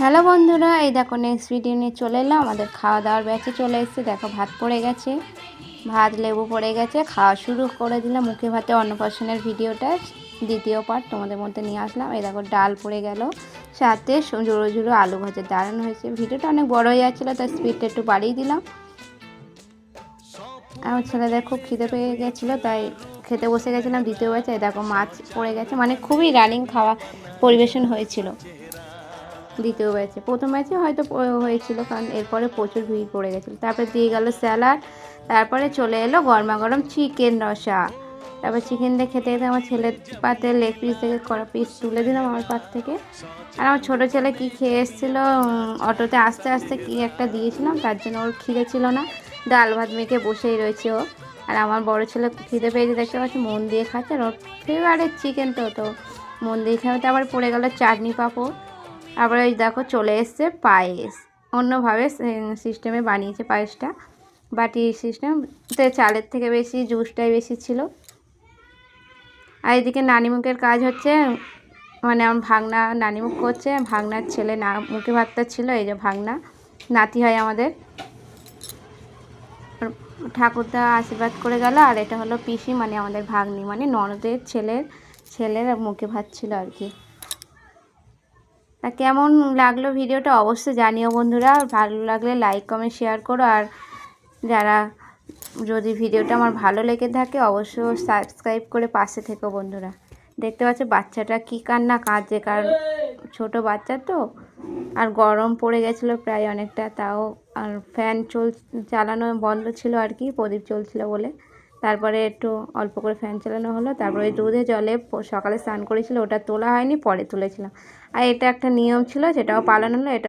Hello বন্ধুরা, এই দেখো নেক্সট ভিডিও নিয়ে চলে এলাম। আমাদের খাওয়া দাওয়ার ব্যাচে চলে এসেছে। দেখো ভাত পড়ে গেছে, ভাত লেবু পড়ে গেছে, খাওয়া শুরু করে দিলাম। মুখে ভাতে অন্নপ্রাশনের ভিডিওটা দ্বিতীয় পার্ট তোমাদের মধ্যে নিয়ে আসলাম। এই দেখো ডাল পড়ে গেল, সাথে ঝুড়ো ঝুড়ো আলু ভাজা, দারুণ হয়েছে। ভিডিওটা অনেক বড় হয়ে যাচ্ছিলো, তাই স্পিডটা একটু বাড়িয়ে দিলাম। আমার ছেলেদের খুব খিদে পেয়ে গেছিলো, তাই খেতে বসে গেছিলাম দ্বিতীয় ব্যাচে। দেখো মাছ পড়ে গেছে, মানে খুবই রানিং খাওয়া পরিবেশন হয়েছিল দ্বিতীয় ব্যাচে। প্রথম ব্যাচে হয়তো হয়েছিল, কারণ এরপরে প্রচুর ভিড় পড়ে গেছিলো। তারপরে দিয়ে গেল স্যালাড, তারপরে চলে এলো গরমা গরম চিকেন রসা। তারপর চিকেন দিয়ে খেতে খেতে আমার ছেলের পাতে লেগ পিস থেকে কড়া পিস তুলে দিলাম আমার পাত থেকে। আর আমার ছোটো ছেলে কি খেয়ে এসেছিলো, অটোতে আস্তে আস্তে কি একটা দিয়েছিলাম, তার জন্য ওর খিদে ছিল না, ডাল ভাত মেখে বসেই রয়েছে ও। আর আমার বড় ছেলে খিদে পেয়েছে, দেখতে পাচ্ছি মন দিয়ে খাচ্ছে। আর ওর ফেভারিট চিকেন তো মন দিয়ে খাওয়াতে। আবার পড়ে গেল চাটনি পাঁপড়। আবার ওই দেখো চলে এসছে পায়েস, অন্যভাবে সিস্টেমে বানিয়েছে পায়েসটা, বাটি সিস্টেমতে। চালের থেকে বেশি জুসটাই বেশি ছিল। আর এদিকে নানিমুখের কাজ হচ্ছে, মানে আমার ভাগনা নানিমুখ করছে, ভাগনার ছেলে না মুখে ভাতটা ছিল। এই যে ভাগনা নাতি হয় আমাদের, ঠাকুরদা আশীর্বাদ করে গেল। আর এটা হলো পিসি, মানে আমাদের ভাগ্নি, মানে ননদের ছেলের মুখে ভাত ছিল আর কি। তা কেমন লাগলো ভিডিওটা অবশ্যই জানিও বন্ধুরা। ভালো লাগলে লাইক কমেন্ট শেয়ার করো। আর যারা যদি ভিডিওটা আমার ভালো লেগে থাকে অবশ্যই সাবস্ক্রাইব করে পাশে থেকো বন্ধুরা। দেখতে পাচ্ছ বাচ্চাটা কী কান্না কাঁদছে, কারণ ছোটো বাচ্চা তো। আর গরম পড়ে গেছিলো প্রায় অনেকটা, তাও আর ফ্যান চালানো বন্ধ ছিল আর কি, প্রদীপ চলছিল বলে। তারপরে একটু অল্প করে ফ্যান চালানো হলো। তারপরে দুধে জলে সকালে স্নান করেছিল, ওটা তোলা হয়নি, পরে তুলেছিলাম। আর এটা একটা নিয়ম ছিল, সেটাও পালন হলো। এটা